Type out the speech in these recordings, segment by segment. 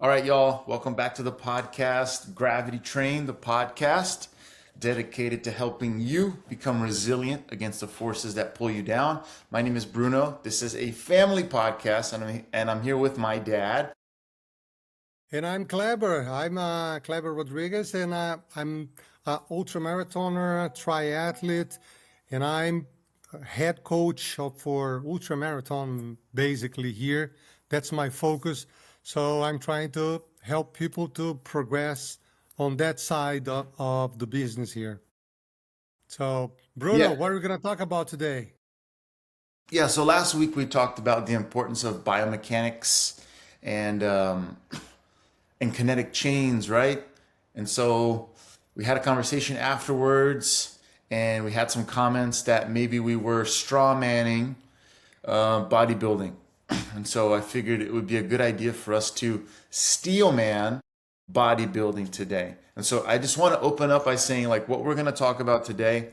All right, y'all, welcome back to the podcast, Gravity Train, the podcast dedicated to helping you become resilient against the forces that pull you down. My name is Bruno. This is a family podcast, and I'm here with my dad. And I'm Cleber. I'm Cleber Rodriguez, and I'm an ultramarathoner, triathlete, and I'm a head coach for ultramarathon basically here. That's my focus. So I'm trying to help people to progress on that side of the business here. So, Bruno, Yeah, what are we going to talk about today? yeah. So last week we talked about the importance of biomechanics and and kinetic chains, right? And so we had a conversation afterwards, and we had some comments that maybe we were straw manning bodybuilding. And so I figured it would be a good idea for us to steel man bodybuilding today. And so I just want to open up by saying, like, what we're going to talk about today,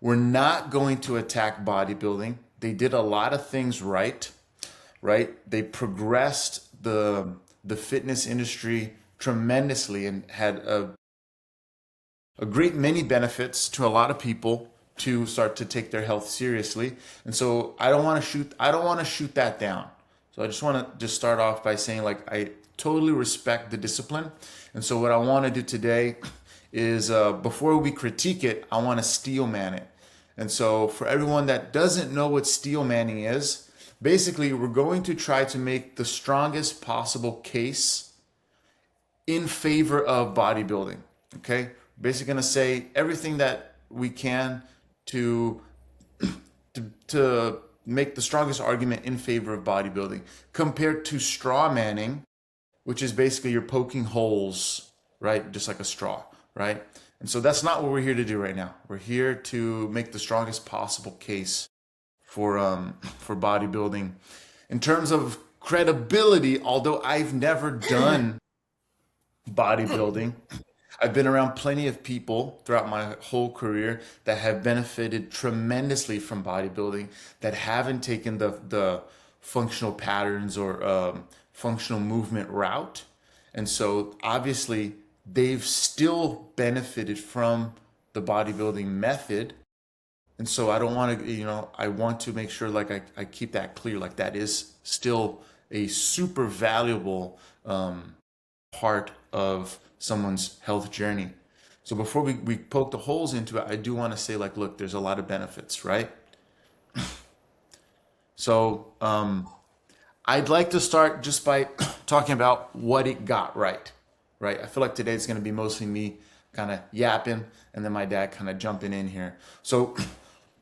we're not going to attack bodybuilding. They did a lot of things right, right? They progressed the fitness industry tremendously and had a great many benefits to a lot of people to start to take their health seriously. And so I don't want to shoot that down. So I just want to just start off by saying, like, I totally respect the discipline. And so what I want to do today is before we critique it, I want to steel man it. And so for everyone that doesn't know what steel manning is, basically we're going to try to make the strongest possible case in favor of bodybuilding. Okay, basically going to say everything that we can to to make the strongest argument in favor of bodybuilding compared to straw manning, which is basically you're poking holes, right? Just like a straw, right? And so that's not what we're here to do right now. We're here to make the strongest possible case for bodybuilding in terms of credibility. Although I've never done bodybuilding, I've been around plenty of people throughout my whole career that have benefited tremendously from bodybuilding that haven't taken the functional patterns or functional movement route. And so obviously they've still benefited from the bodybuilding method. And so I don't want to, I want to make sure like I keep that clear, like that is still a super valuable part of someone's health journey. So before we poke the holes into it, I do want to say, like, look, there's a lot of benefits, right? So I'd like to start just by talking about what it got right, right? I feel like today it's going to be mostly me kind of yapping and then my dad kind of jumping in here. So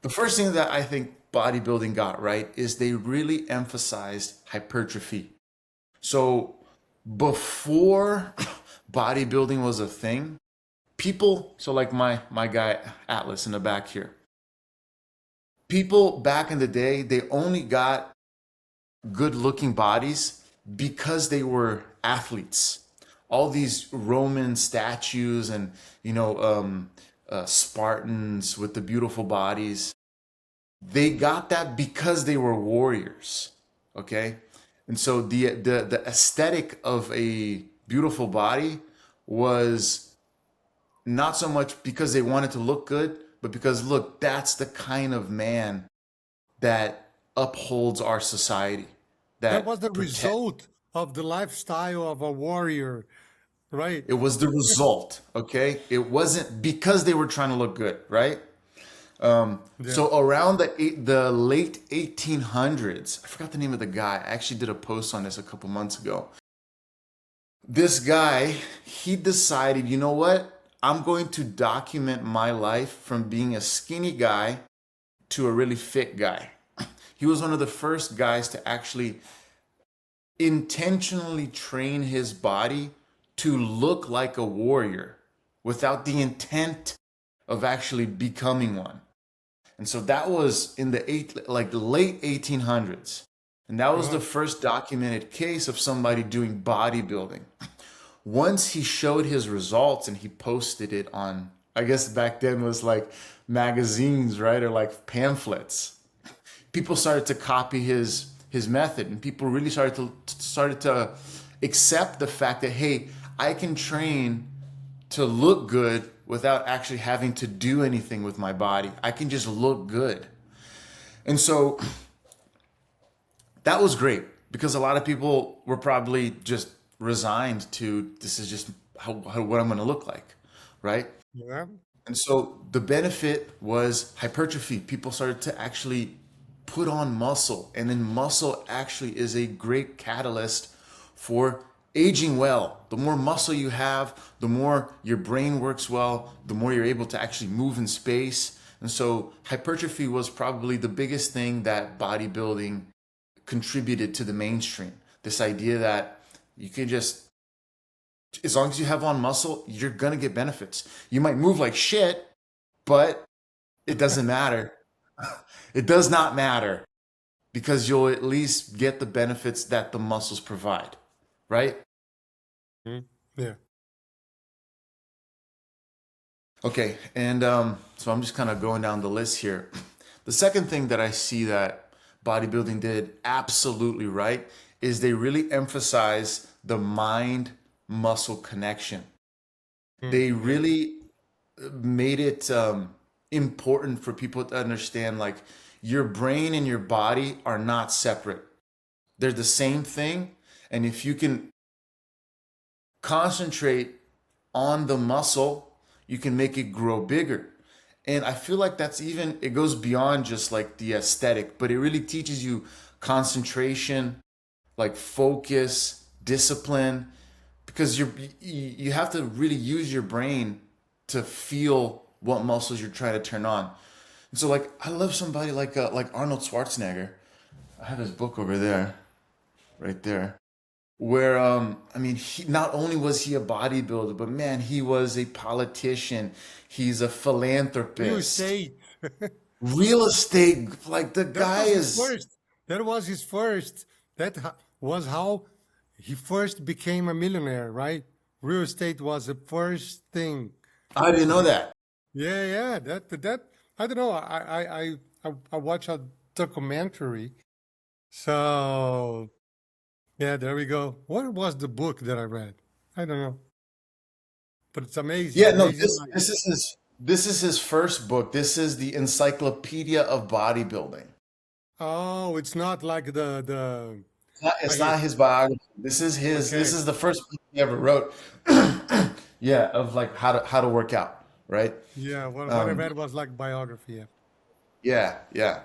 the first thing that I think bodybuilding got right is they really emphasized hypertrophy. So before bodybuilding was a thing, people, so like my guy Atlas in the back here, people back in the day, they only got good looking bodies because they were athletes. All these Roman statues and Spartans with the beautiful bodies, they got that because they were warriors. Okay, and so the aesthetic of a beautiful body was not so much because they wanted to look good, but because, look, that's the kind of man that upholds our society, That was that the protect. result of the lifestyle of a warrior, right? It was the result, okay? It wasn't because they were trying to look good, right? Yeah. So around the late 1800s, I forgot the name of the guy. I actually did a post on this a couple months ago. This guy, he decided, you know what? I'm going to document my life from being a skinny guy to a really fit guy. He was one of the first guys to actually intentionally train his body to look like a warrior without the intent of actually becoming one. And so that was in the late 1800s. And that was the Uh-huh. first documented case of somebody doing bodybuilding. Once he showed his results and he posted it on, I guess back then was like magazines, right? Or like pamphlets. People started to copy his method, and people really started to accept the fact that, hey, I can train to look good without actually having to do anything with my body. I can just look good. And so that was great because a lot of people were probably just resigned to this is just what I'm going to look like, right? Yeah. And so the benefit was hypertrophy. People started to actually put on muscle, and then muscle actually is a great catalyst for aging well. The more muscle you have, the more your brain works well, the more you're able to actually move in space. And so hypertrophy was probably the biggest thing that bodybuilding contributed to the mainstream. This idea that you can just, as long as you have on muscle, you're gonna get benefits. You might move like shit, but it doesn't matter. It does not matter because you'll at least get the benefits that the muscles provide, right? Mhm. Yeah. Okay, and so I'm just kind of going down the list here. The second thing that I see that bodybuilding did absolutely right is they really emphasize the mind muscle connection. They Yeah. really made it important for people to understand like your brain and your body are not separate. They're the same thing. And if you can concentrate on the muscle, you can make it grow bigger. And I feel like that's even, it goes beyond just like the aesthetic, but it really teaches you concentration, like focus, discipline, because you have to really use your brain to feel what muscles you're trying to turn on. And so like I love somebody like Arnold Schwarzenegger. I have his book over there, right there. Where I mean, he not only was he a bodybuilder, but man, he was a politician. He's a Real philanthropist, estate. real estate. Like the That guy was his is, first. That was his first. Was how he first became a millionaire, right? Real estate was the first thing. I didn't know that. Yeah, yeah. That I don't know. I watch a documentary. So yeah, there we go. What was the book that I read? I don't know, but it's amazing, Yeah, no, amazing life. this is his first book. This is the Encyclopedia of Bodybuilding. Oh, it's not like It's like it. not his biography. This is his. This Okay. is the first book he ever wrote. Yeah, of like how to work out, right? Yeah, what I Um, read was like biography. Yeah. yeah, yeah.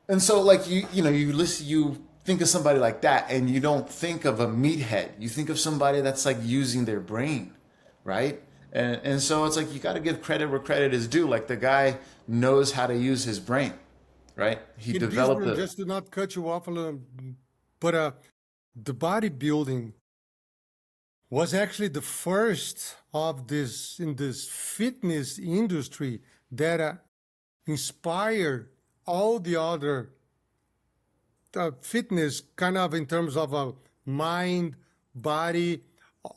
And so like you know you listen you think of somebody like that and you don't think of a meathead. You think of somebody that's like using their brain, right? And so it's like you got to give credit where credit is due. Like the guy knows how to use his brain, right? He In this developed room, a just to not cut you off a little, but the bodybuilding was actually the first of this in this fitness industry that inspired all the other fitness kind of in terms of mind, body,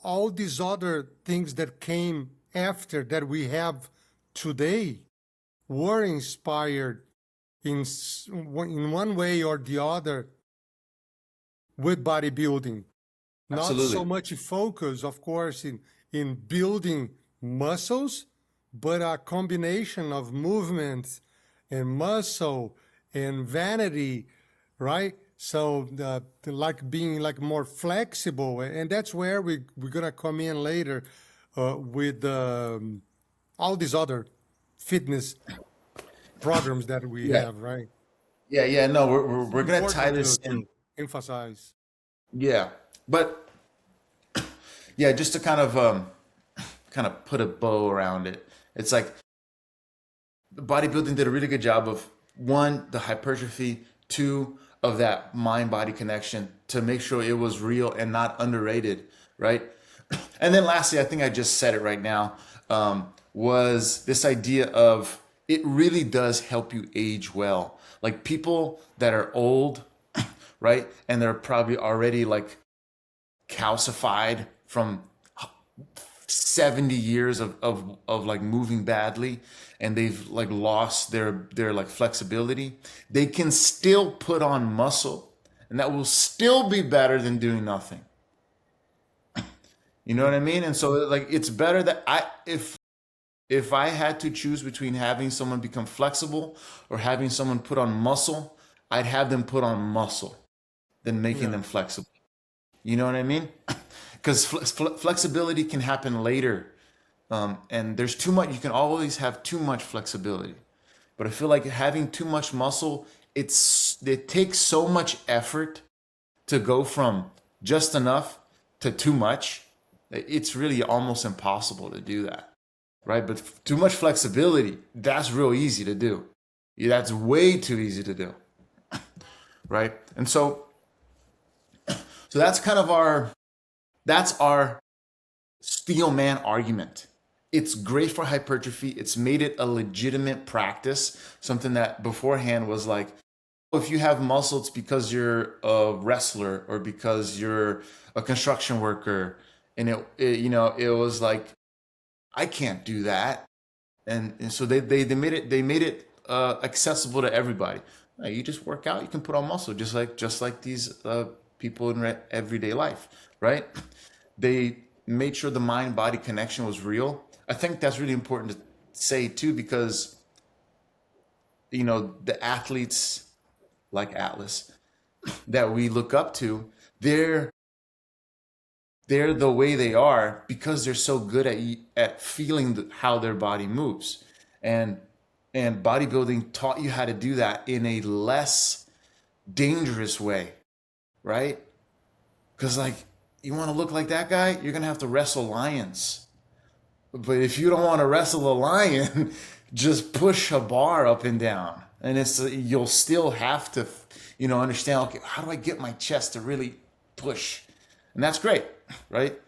all these other things that came after that we have today were inspired in one way or the other with bodybuilding. Not so absolutely. much focus, of course, in building muscles, but a combination of movement and muscle and vanity, right? So like being like more flexible, and that's where we're gonna come in later with all these other fitness programs that we Yeah. have, right? Yeah. No, It's we're gonna tie important this in. to emphasize. Yeah, but yeah, just to kind of put a bow around it. It's like bodybuilding did a really good job of one, the hypertrophy, two, of that mind body connection to make sure it was real and not underrated, right? And then lastly, I think I just said it right now, was this idea of it really does help you age well. Like people that are old, right? And they're probably already like calcified from 70 years of like moving badly and they've like lost their like flexibility, they can still put on muscle and that will still be better than doing nothing. You know what I mean? And so like it's better that if I had to choose between having someone become flexible or having someone put on muscle, I'd have them put on muscle than making Yeah. them flexible. You know what I mean? Because flexibility can happen later. And there's too much, you can always have too much flexibility. But I feel like having too much muscle, it takes so much effort to go from just enough to too much. It's really almost impossible to do that, right? But too much flexibility, that's real easy to do. Yeah, that's way too easy to do, right? And so that's kind of our steel man argument. It's great for hypertrophy. It's made it a legitimate practice, something that beforehand was like, if you have muscle, it's because you're a wrestler or because you're a construction worker. And it was like, I can't do that. And so they made it accessible to everybody. You just work out, you can put on muscle, just like these people in everyday life, right? They made sure the mind body connection was real. I think that's really important to say too, because the athletes like Atlas that we look up to, they're the way they are because they're so good at feeling how their body moves, and bodybuilding taught you how to do that in a less dangerous way, right? Because like you want to look like that guy, you're gonna have to wrestle lions. But if you don't want to wrestle a lion, just push a bar up and down, and you'll still have to, understand. Okay, how do I get my chest to really push? And that's great, right?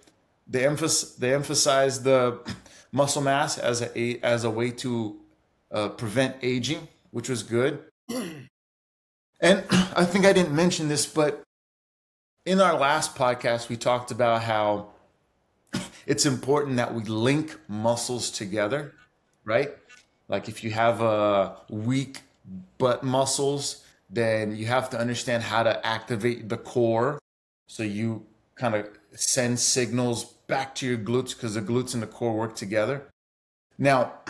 They emphasize the muscle mass as a way to prevent aging, which was good. And I think I didn't mention this, but in our last podcast, we talked about how it's important that we link muscles together, right? Like if you have weak butt muscles, then you have to understand how to activate the core. So you kind of send signals back to your glutes because the glutes and the core work together. Now,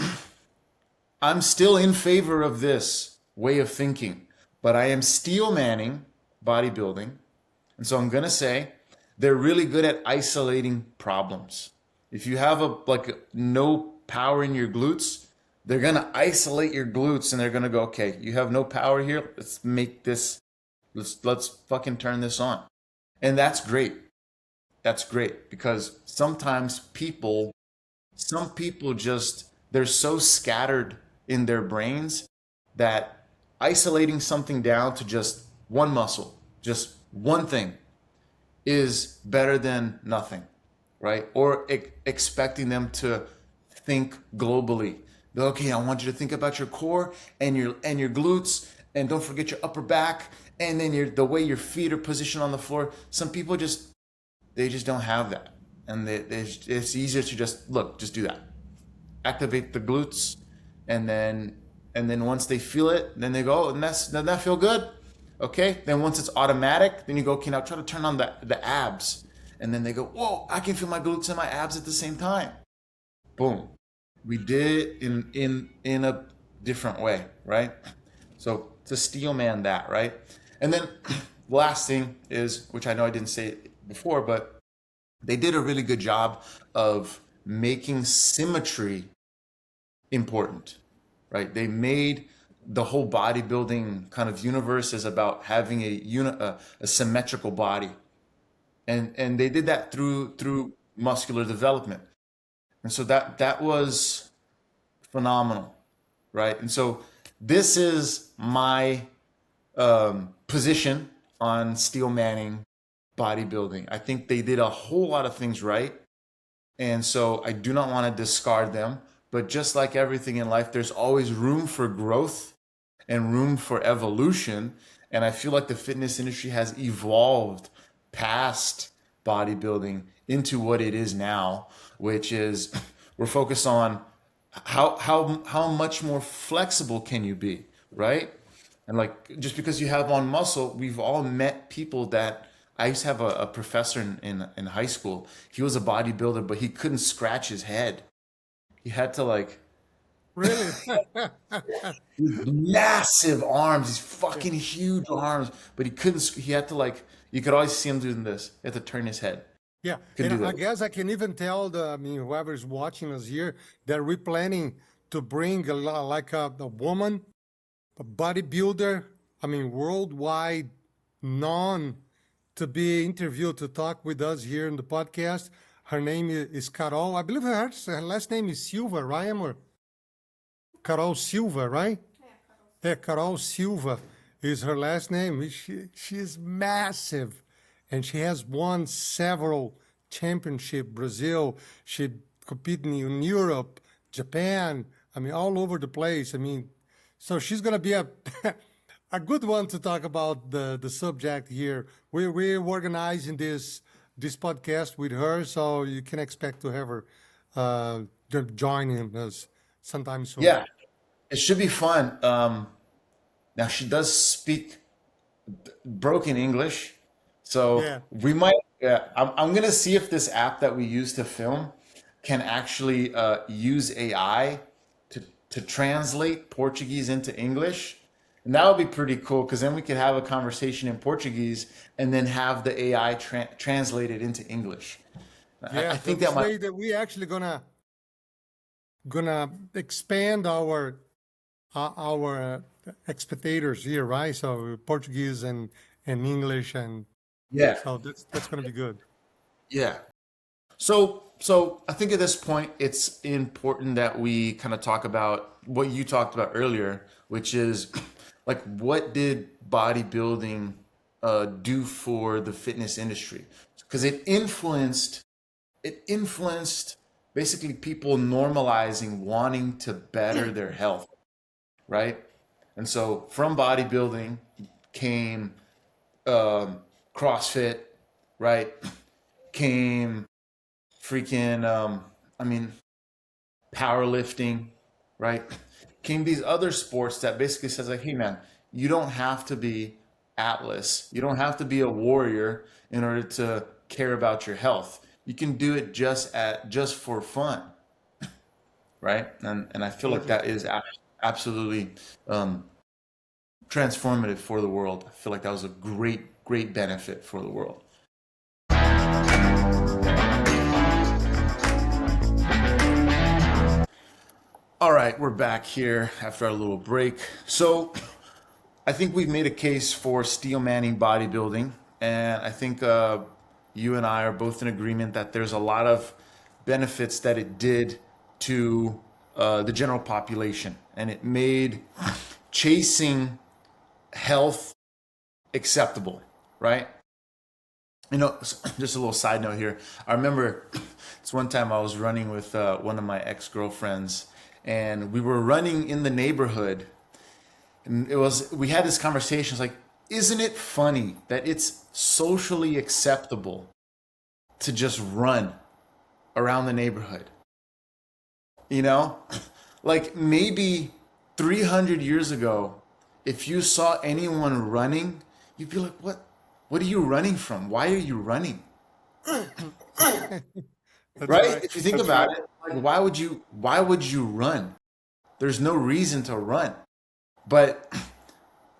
I'm still in favor of this way of thinking, but I am steel manning bodybuilding. And so I'm going to say they're really good at isolating problems. If you have no power in your glutes, they're going to isolate your glutes and they're going to go, okay, you have no power here. Let's make this, let's fucking turn this on. And that's great. That's great because some people just, they're so scattered in their brains that isolating something down to just one muscle, just one thing, is better than nothing, right? Or expecting them to think globally. Okay, I want you to think about your core and your glutes, and don't forget your upper back, and then the way your feet are positioned on the floor. Some people just don't have that, and it's easier to just do that. Activate the glutes, and then once they feel it, then they go, oh, and doesn't that feel good? Okay, then once it's automatic, then you go, okay, now try to turn on the abs, and then they go, whoa, I can feel my glutes and my abs at the same time. Boom, we did it in a different way, right? So to steel man that, right? And then the last thing is, which I know I didn't say it before, but they did a really good job of making symmetry important, right? They made the whole bodybuilding kind of universe is about having a symmetrical body, and they did that through muscular development, and so that was phenomenal, right? And so this is my position on steel manning bodybuilding. I think they did a whole lot of things right, and so I do not want to discard them. But just like everything in life, there's always room for growth and room for evolution. And I feel like the fitness industry has evolved past bodybuilding into what it is now, which is we're focused on how much more flexible can you be, right? And like, just because you have on muscle, we've all met people that I used to have a professor in high school. He was a bodybuilder, but he couldn't scratch his head. He had to like Really? massive arms, these Yeah. fucking huge arms, but he couldn't, he had to like, you could always see him doing this. He had to turn his head. Yeah, Couldn't and do I that. guess I can even tell I mean, whoever's watching us here that we're planning to bring like a woman, a bodybuilder, I mean, worldwide known to be interviewed to talk with us here in the podcast. Her name is Carol. I believe her last name is Silva, right? Or Carol Silva, right? Yeah, Carol Silva is her last name. She is massive, and she has won several championship. Brazil. She competed in Europe, Japan. I mean, all over the place. I mean, so she's gonna be a a good one to talk about the subject here. We're organizing this podcast with her, so you can expect to have her joining us sometime soon. Yeah, it should be fun. Now she does speak broken English, so Yeah. we might. Yeah, I'm gonna see if this app that we use to film can actually use AI to translate Portuguese into English, and that would be pretty cool because then we could have a conversation in Portuguese and then have the AI translate it into English. I Yeah, so think that this might. way that we actually gonna expand our spectators here, right? So Portuguese and English, and Yeah, so that's gonna be good. yeah. So I think at this point it's important that we kind of talk about what you talked about earlier, which is like what did bodybuilding do for the fitness industry? Because it influenced basically people normalizing wanting to better their health, right? And so from bodybuilding came CrossFit, right? Came freaking I mean powerlifting, right? Came these other sports that basically says like, hey man, you don't have to be Atlas, you don't have to be a warrior in order to care about your health. You can do it just for fun, right? And I feel like Absolutely. that is absolutely um, transformative for the world. I feel like that was a great benefit for the world. All right, we're back here after our little break. So I think we've made a case for steel manning bodybuilding, and I think you and I are both in agreement that there's a lot of benefits that it did to the general population, and it made chasing health acceptable, right? You know, just a little side note here. I remember it's one time I was running with one of my ex-girlfriends, and we were running in the neighborhood, and we had this conversation. It's like, isn't it funny that it's socially acceptable to just run around the neighborhood? You know, like maybe 300 years ago, if you saw anyone running, you'd be like, what? What are you running from? Why are you running? That's Right? right. If you think That's right. about it, like why would you run? There's no reason to run. But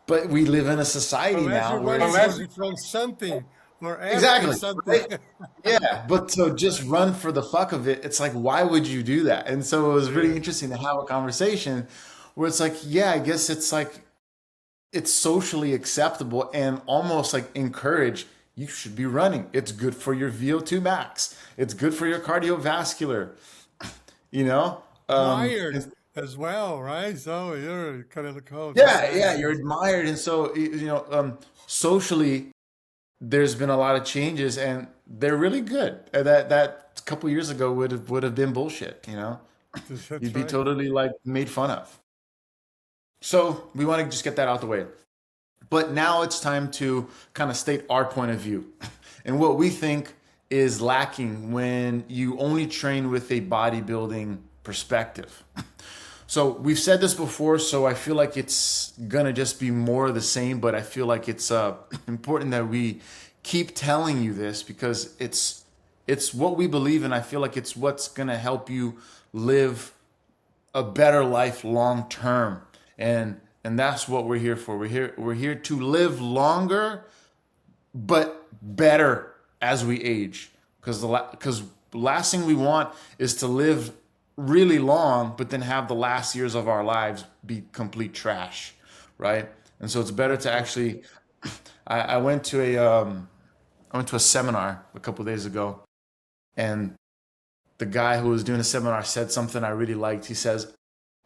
we live in a society Unless now you're where running it's from something or after exactly something. right. Yeah, but to just run for the fuck of it, it's like why would you do that? And so it was really Yeah. interesting to have a conversation where it's like, yeah, I guess it's like it's socially acceptable and almost like encouraged. You should be running. It's good for your VO2 max. It's good for your cardiovascular. You know, Admired and as well, right? So you're kind of like, oh, this yeah, guy yeah, is you're awesome. admired, and so socially, there's been a lot of changes, and they're really good. That a couple years ago would have been bullshit. You know, That's you'd be right. totally like made fun of. So we want to just get that out the way. But now it's time to kind of state our point of view and what we think is lacking when you only train with a bodybuilding perspective. So we've said this before, so I feel like it's gonna just be more of the same, but I feel like it's important that we keep telling you this because it's what we believe in. I feel like it's what's gonna help you live a better life long term. And that's what we're here for. We're here to live longer but better as we age. Because the last thing we want is to live really long, but then have the last years of our lives be complete trash, right? And so it's better to actually. I went to a seminar a couple of days ago, and the guy who was doing the seminar said something I really liked. He says,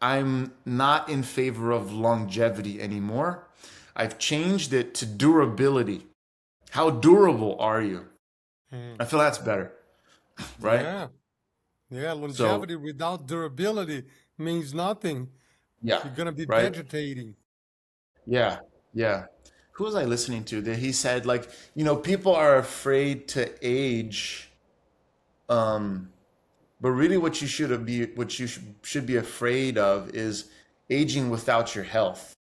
"I'm not in favor of longevity anymore. I've changed it to durability. How durable are you?" Mm. I feel that's better, right? Yeah. Yeah. So Longevity without durability means nothing. yeah, You're going to be right? vegetating. Yeah, yeah. Who was I listening to? That he said like, people are afraid to age, um, but really what you should be afraid of is aging without your health,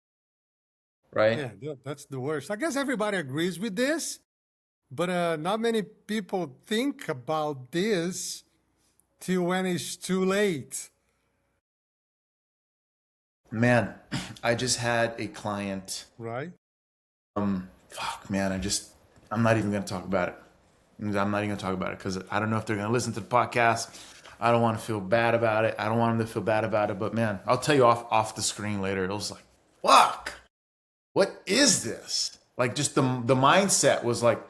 right? Yeah. That's the worst. I guess everybody agrees with this, but not many people think about this till when it's too late, Man, I just had a client. right? Fuck, man, I'm not even gonna talk about it. I'm not even gonna talk about it because I don't know if they're gonna listen to the podcast. I don't want to feel bad about it. I don't want them to feel bad about it. But man, I'll tell you off the screen later. It was like, fuck, what is this? Like, just the mindset was like,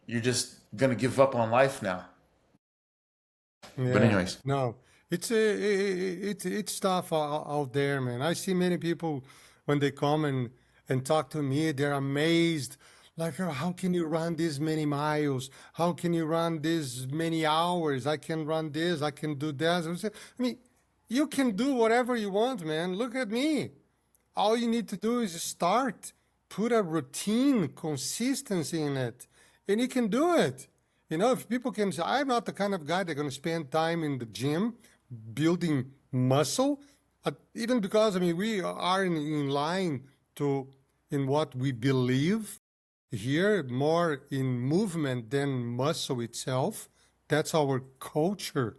you're just gonna give up on life now. But Yeah, anyways, no, it's tough out there, man. I see many people when they come and talk to me, they're amazed. Like, "Oh, how can you run this many miles? How can you run this many hours? I can run this, I can do that." I mean, you can do whatever you want, man. Look at me. All you need to do is start, put a routine, consistency in it, and you can do it. If people can say, I'm not the kind of guy that's going to spend time in the gym building muscle, even because, I mean, we are in line to in what we believe here, more in movement than muscle itself. That's our culture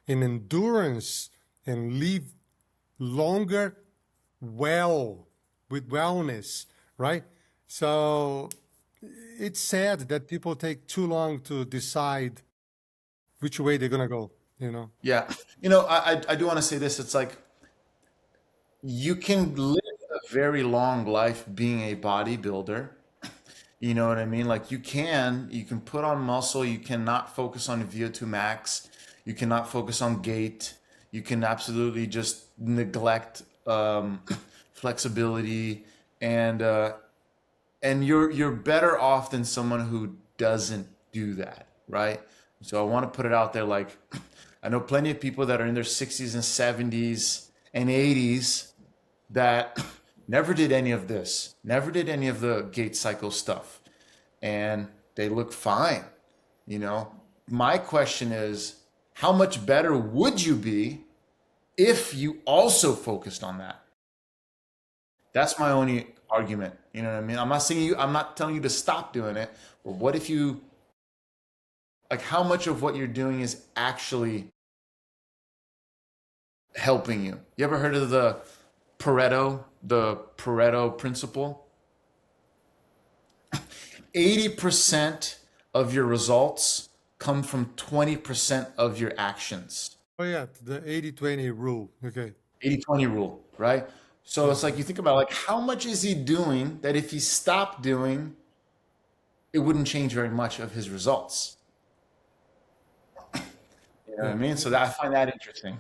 in endurance and live longer well with wellness, right? So it's sad that people take too long to decide which way they're gonna go. yeah, I do want to say this. It's like you can live a very long life being a bodybuilder. You know what I mean? Like you can put on muscle, you cannot focus on VO2 max, you cannot focus on gait, you can absolutely just neglect flexibility and you're better off than someone who doesn't do that, right? So I want to put it out there like I know plenty of people that are in their 60s and 70s and 80s that never did any of this, never did any of the gait cycle stuff, and they look fine. You know, my question is, how much better would you be if you also focused on that? That's my only argument. You know what I mean? I'm not telling you to stop doing it, but what if you, like, how much of what you're doing is actually helping you? You ever heard of the Pareto principle? 80% of your results come from 20% of your actions. Oh yeah, the 80-20 rule. Okay. 80/20 rule, right? So Yeah. it's like you think about like how much is he doing that if he stopped doing, it wouldn't change very much of his results. You know what I Yeah. mean? So that I find that interesting.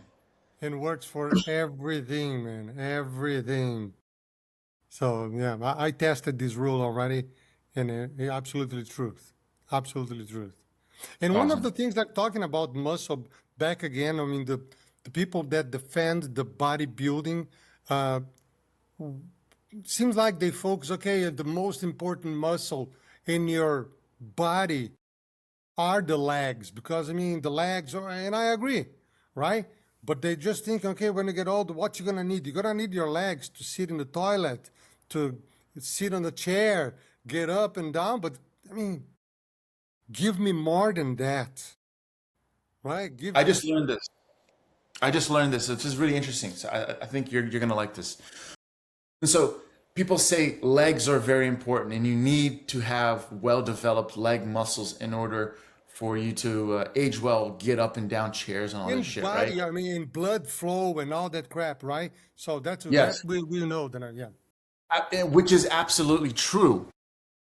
And works for everything, man. Everything. So yeah, I tested this rule already, and absolutely truth. Absolutely truth. And one of Awesome. the things that talking about muscle back again, I mean the people that defend the bodybuilding, uh, seems like they focus, okay, the most important muscle in your body are the legs, because I mean the legs are, and I agree, right? But they just think, okay, when you get old, what you gonna need? You're gonna need your legs to sit in the toilet, to sit on the chair, get up and down. But I mean, give me more than that, right? I just learned this. I just learned this. It's just really interesting. So I think you're gonna like this. And so people say legs are very important, and you need to have well-developed leg muscles in order for you to age well, get up and down chairs and all this In shit, right? body, I mean, blood flow and all that crap, right? So that Yes. we know that, yeah. Which is absolutely true.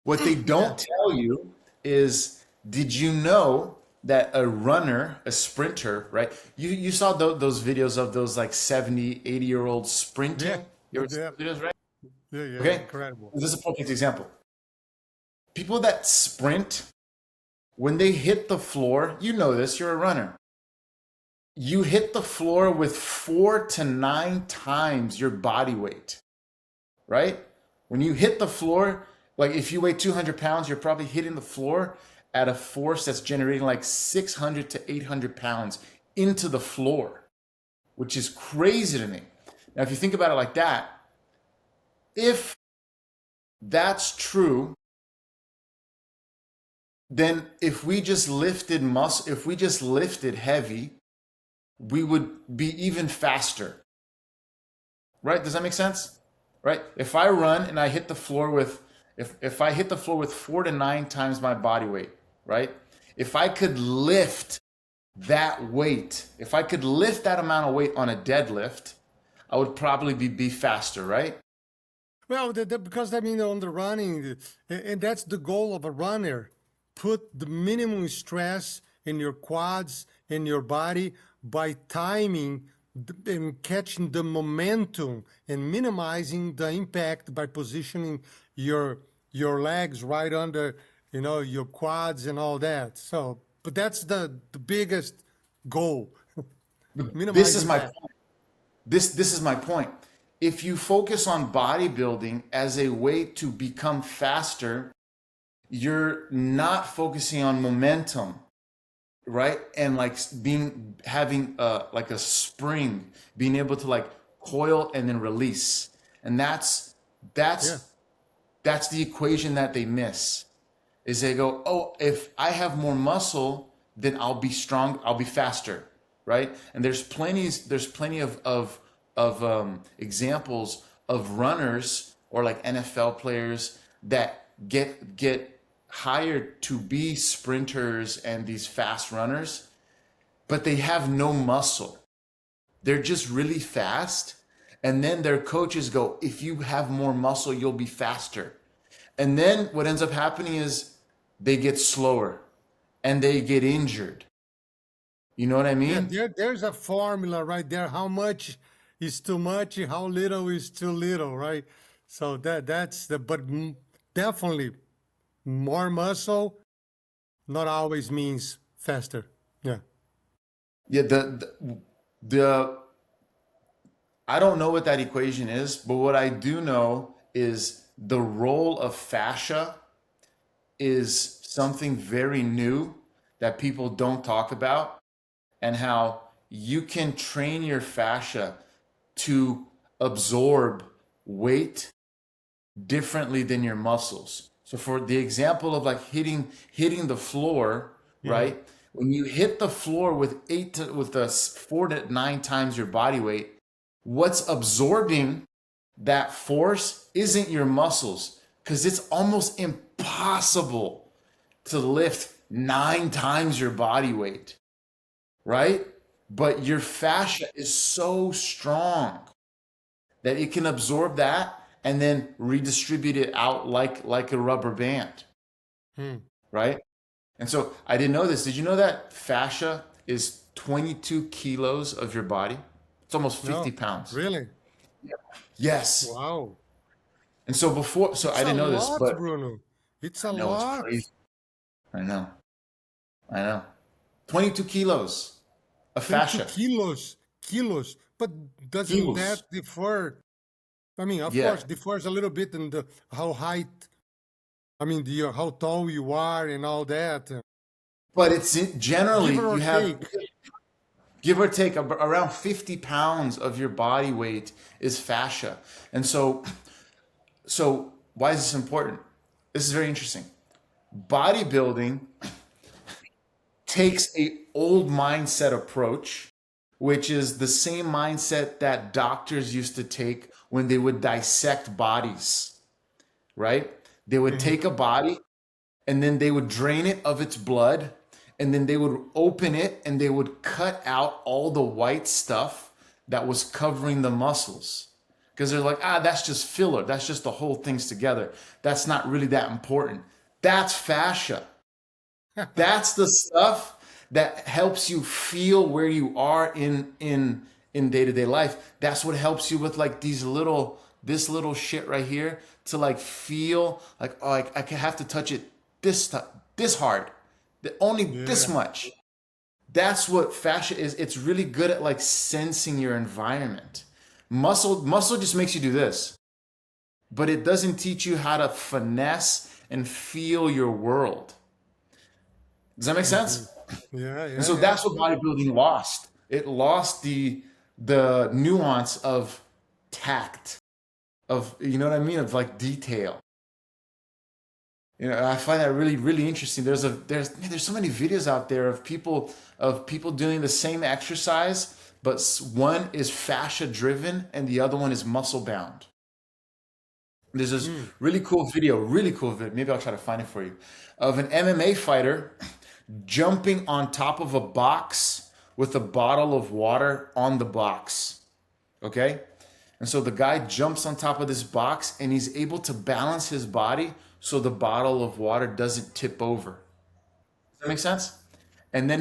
What they Yeah. don't tell you is, did you know that a runner, a sprinter, right? You saw those videos of those like 70, 80-year-olds Yeah. sprinting? You ever see Yeah. those videos, right? Yeah. Yeah. Okay. Incredible. This is a perfect example. People that sprint, when they hit the floor, you know this, you're a runner. You hit the floor with 4 to 9 times your body weight, right? When you hit the floor, like if you weigh 200 pounds, you're probably hitting the floor at a force that's generating like 600 to 800 pounds into the floor, which is crazy to me. Now, if you think about it like that, if that's true, then if we just lifted muscle, if we just lifted heavy, we would be even faster, right? Does that make sense? Right? If I run and I hit the floor with, if I hit the floor with 4 to 9 times my body weight, right? If I could lift that weight, if I could lift that amount of weight on a deadlift, I would probably be faster, right? Well, because I mean, on the running, and that's the goal of a runner. Put the minimum stress in your quads, in your body by timing and catching the momentum and minimizing the impact by positioning your legs right under, your quads and all that. So, but that's the biggest goal, This is minimizing my that. point. This is my point. If you focus on bodybuilding as a way to become faster, you're not focusing on momentum, right? And like having like a spring, being able to like coil and then release. And Yeah. that's that's the equation that they miss. Is they go, oh, if I have more muscle, then I'll be strong, I'll be faster, right? And there's plenty of examples of runners or like NFL players that get hired to be sprinters and these fast runners, but they have no muscle. They're just really fast. And then their coaches go, if you have more muscle, you'll be faster. And then what ends up happening is they get slower and they get injured. You know what I Yeah, mean? there's a formula right there. How much is too much? How little is too little, right? So that's but definitely more muscle not always means faster. Yeah. Yeah, the I don't know what that equation is, but what I do know is the role of fascia is something very new that people don't talk about, and how you can train your fascia to absorb weight differently than your muscles. So for the example of like hitting the floor, Yeah. right? When you hit the floor with the 4 to 9 times your body weight, what's absorbing that force isn't your muscles, because it's almost impossible to lift 9 times your body weight, right? But your fascia is so strong that it can absorb that and then redistribute it out like a rubber band, Hmm. right? And so I didn't know this. Did you know that fascia is 22 kilos of your body? It's almost 50 No, pounds. really? Yes. Wow. And so so I It's a didn't know this, lot, but Bruno. It's a I know it's lot. crazy. I know. I know. 22 kilos of 22 fascia. kilos. But doesn't Kilos. that differ? I mean, of Yeah. course, differs a little bit in the how height. I mean, how tall you are and all that. But generally Give or you have take. Give or take around 50 pounds of your body weight is fascia. And so why is this important? This is very interesting. Bodybuilding takes a old mindset approach, which is the same mindset that doctors used to take when they would dissect bodies, right? They would Hmm. take a body and then they would drain it of its blood, and then they would open it and they would cut out all the white stuff that was covering the muscles, because they're like, that's just filler, that's just the whole things together, that's not really that important. That's fascia. That's the stuff that helps you feel where you are in day-to-day life. That's what helps you with like this little shit right here, to like feel like, oh, I can have to touch it this hard, only this Yeah. much. That's what fascia is. It's really good at like sensing your environment. Muscle just makes you do this, but it doesn't teach you how to finesse and feel your world. Does that make Hmm. sense? Yeah, And yeah, so yeah. that's what bodybuilding lost. It lost the nuance of tact, of, you know what I mean, of like detail. I find that really really interesting. There's so many videos out there of people doing the same exercise, but one is fascia driven and the other one is muscle bound. There's this Mm. really cool video. Maybe I'll try to find it for you, of an MMA fighter jumping on top of a box with a bottle of water on the box. Okay? And so the guy jumps on top of this box and he's able to balance his body so the bottle of water doesn't tip over. Does that make sense? And then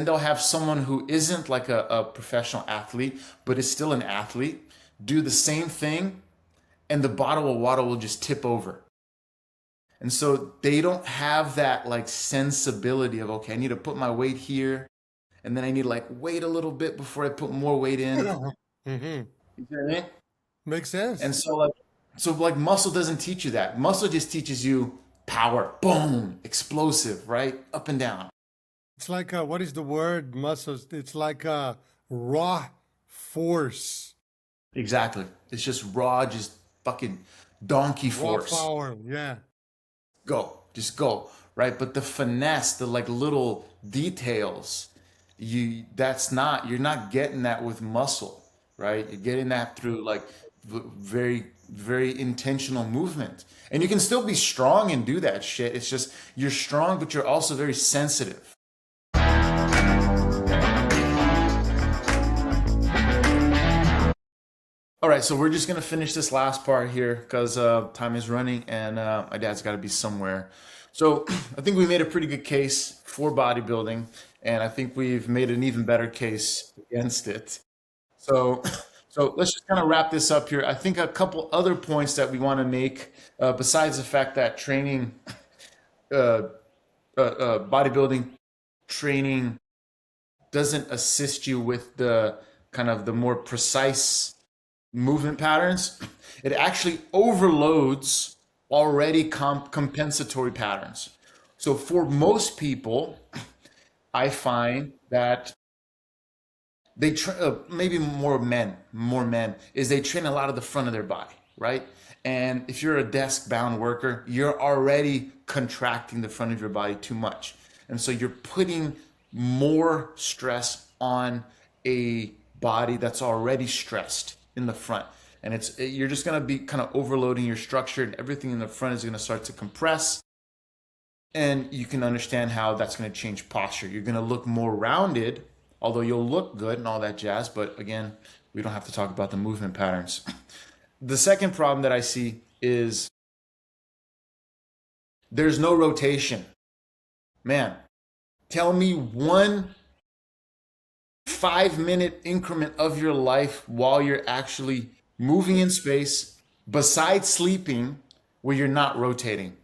they'll have someone who isn't like a professional athlete, but is still an athlete, do the same thing, and the bottle of water will just tip over. And so they don't have that like sensibility of, okay, I need to put my weight here, and then I need to like wait a little bit before I put more weight in. Hmm. You know what I mean? Makes And sense. so muscle doesn't teach you that. Muscle just teaches you power, boom, explosive, right? Up and down. It's like what is the word? Muscles. It's like raw force, Exactly. It's just raw, just fucking donkey raw force. power. Yeah. Go, just go, right? But the finesse, the like little details, you're not getting that with muscle, right? You're getting that through like very very intentional movement. And you can still be strong and do that shit. It's just you're strong, but you're also very sensitive. All right, so we're just gonna finish this last part here because time is running and my dad's got to be somewhere. So I think we made a pretty good case for bodybuilding, and I think we've made an even better case against it. So, so let's just kind of wrap this up here. I think a couple other points that we want to make, besides the fact that uh, bodybuilding training doesn't assist you with the kind of the more precise movement patterns, it actually overloads already compensatory patterns. So for most people, I find that maybe more men is they train a lot of the front of their body, right? And if you're a desk bound worker, you're already contracting the front of your body too much, and so you're putting more stress on a body that's already stressed in the front, and you're just going to be kind of overloading your structure, and everything in the front is going to start to compress. And you can understand how that's going to change posture. You're going to look more rounded, although you'll look good and all that jazz. But again, we don't have to talk about the movement patterns. The second problem that I see is there's no rotation. Man, tell me one 5 minute increment of your life while you're actually moving in space, besides sleeping, where you're not rotating.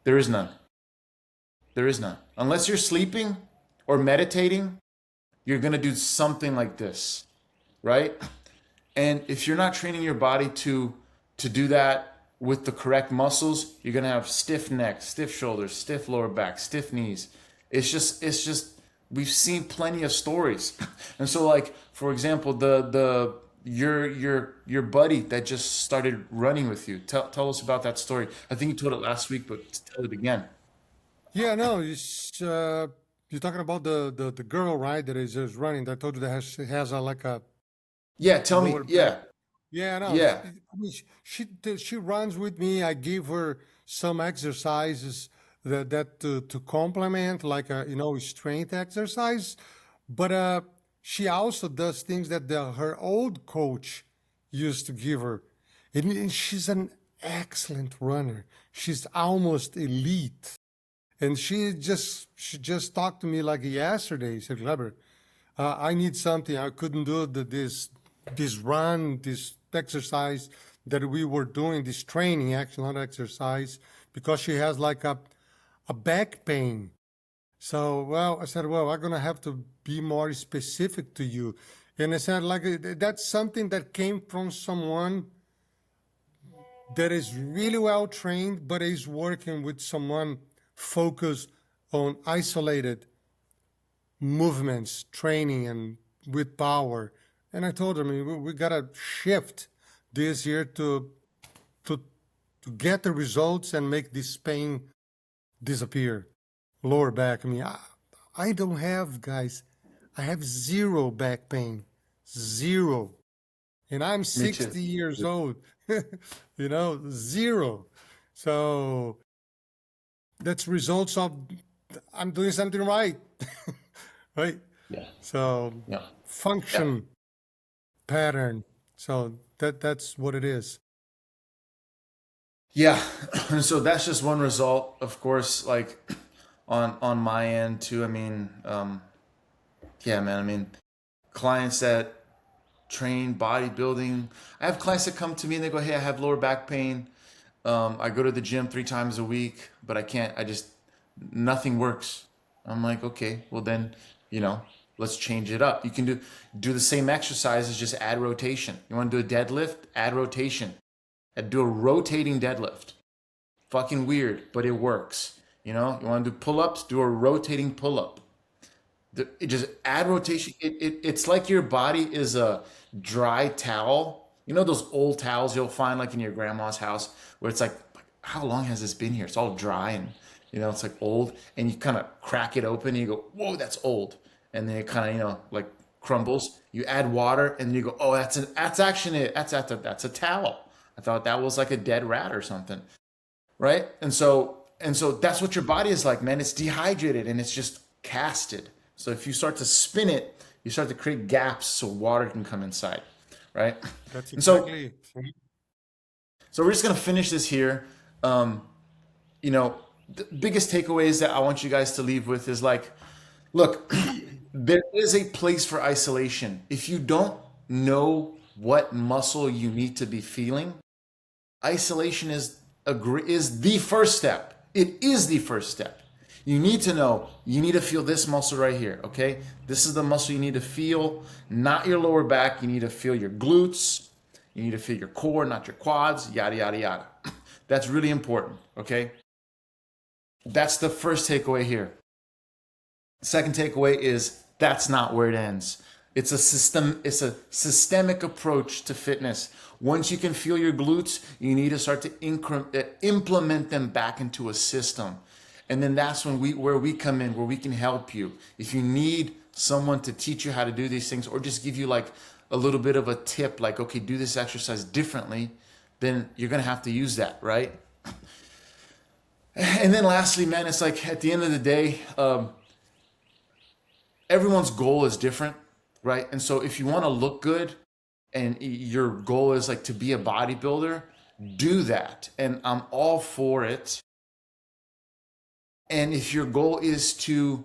There is none. There is none. Unless you're sleeping or meditating, you're going to do something like this, right? And if you're not training your body to do that with the correct muscles, you're going to have stiff neck, stiff shoulders, stiff lower back, stiff knees. It's just we've seen plenty of stories. And so like for example, the your buddy that just started running with you. Tell us about that story. I think you told it last week, but tell it again. Yeah, no, you're talking about the girl, right? That is just running. That I told you that has a like a Yeah, tell me. lower back. Yeah. Yeah, no, Yeah. I mean, she runs with me. I give her some exercises that to complement, like a strength exercise. But she also does things that her old coach used to give her, and she's an excellent runner. She's almost elite. And she just talked to me like yesterday. She said, Kleber, I need something. I couldn't do this run, this exercise that we were doing, this training, actually not exercise, because she has like a back pain. So, well, I said, well, I'm gonna have to be more specific to you. And I said, like, that's something that came from someone that is really well trained, but is working with someone focused on isolated movements, training, and with power. And I told him, we gotta shift this year to to get the results and make this pain disappear. Lower back. I don't have, guys. I have zero back pain, zero, and I'm Me too. 60 years old. Zero. So that's results of I'm doing something right, right? Yeah. So Yeah. Yeah. function pattern. So that's what it is. Yeah. And so that's just one result, of course, like on my end too. I mean, yeah, man. I mean, clients that train bodybuilding. I have clients that come to me and they go, "Hey, I have lower back pain. I go to the gym 3 times a week, but I can't. I just nothing works." I'm like, "Okay, well then, you know, let's change it up. You can do the same exercises, just add rotation. You want to do a deadlift? Add rotation. And do a rotating deadlift. Fucking weird, but it works. You know, you want to do pull-ups? Do a rotating pull-up. It just add rotation. It's like your body is a dry towel. You know those old towels you'll find like in your grandma's house where it's like, how long has this been here? It's all dry and it's like old, and you kind of crack it open and you go, whoa, that's old, and then it kind of like crumbles. You add water and you go, oh, that's actually it. That's a towel. I thought that was like a dead rat or something, right? And so that's what your body is like, man. It's dehydrated and it's just casted. So if you start to spin it, you start to create gaps so water can come inside, right? That's And so exactly. so we're just gonna finish this here. Um, you know, the biggest takeaways that I want you guys to leave with is like, look, there is a place for isolation. If you don't know what muscle you need to be feeling, isolation is the first step. It is the first step. You need to know, you need to feel this muscle right here, okay? This is the muscle you need to feel, not your lower back. You need to feel your glutes. You need to feel your core, not your quads, yada, yada, yada. That's really important, okay? That's the first takeaway here. Second takeaway is that's not where it ends. It's a systemic approach to fitness. Once you can feel your glutes, you need to start to implement them back into a system. And then that's where we come in, where we can help you. If you need someone to teach you how to do these things or just give you like a little bit of a tip, like, okay, do this exercise differently, then you're going to have to use that, right? And then lastly, man, it's like at the end of the day, everyone's goal is different, right? And so if you want to look good and your goal is like to be a bodybuilder, do that. And I'm all for it. And if your goal is to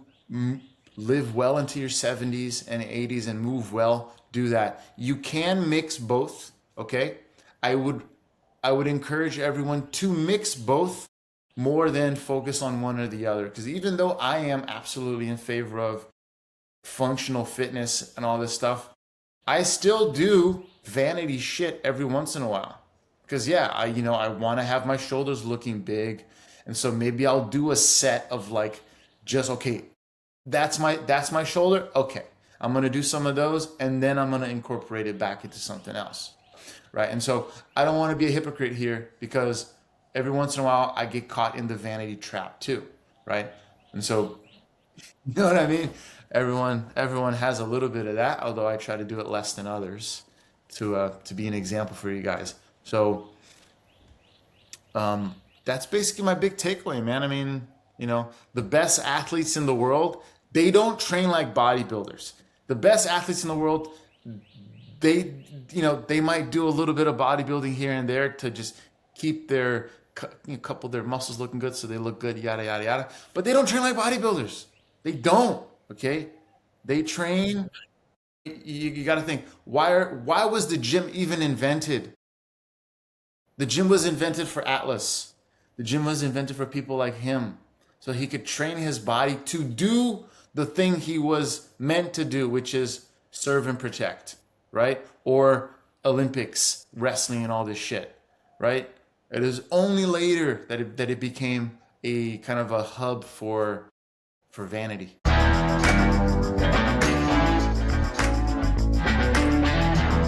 live well into your 70s and 80s and move well, do that. You can mix both, okay? I would encourage everyone to mix both more than focus on one or the other, because even though I am absolutely in favor of functional fitness and all this stuff, I still do vanity shit every once in a while. Because yeah, I want to have my shoulders looking big, and so maybe I'll do a set of like just okay, that's my shoulder. Okay, I'm gonna do some of those, and then I'm gonna incorporate it back into something else, right? And so I don't want to be a hypocrite here, because every once in a while I get caught in the vanity trap too, right? And so, you know what I mean? Everyone has a little bit of that, although I try to do it less than others to be an example for you guys. So that's basically my big takeaway, man. I mean, the best athletes in the world, they don't train like bodybuilders. The best athletes in the world, they, they might do a little bit of bodybuilding here and there to just keep their couple of their muscles looking good, so they look good, yada yada yada. But they don't train like bodybuilders. They don't. Okay, they train. You got to think, why was the gym even invented? The gym was invented for Atlas. The gym was invented for people like him, so he could train his body to do the thing he was meant to do, which is serve and protect, right? Or Olympics, wrestling, and all this shit, right? It is only later that it became a kind of a hub for vanity.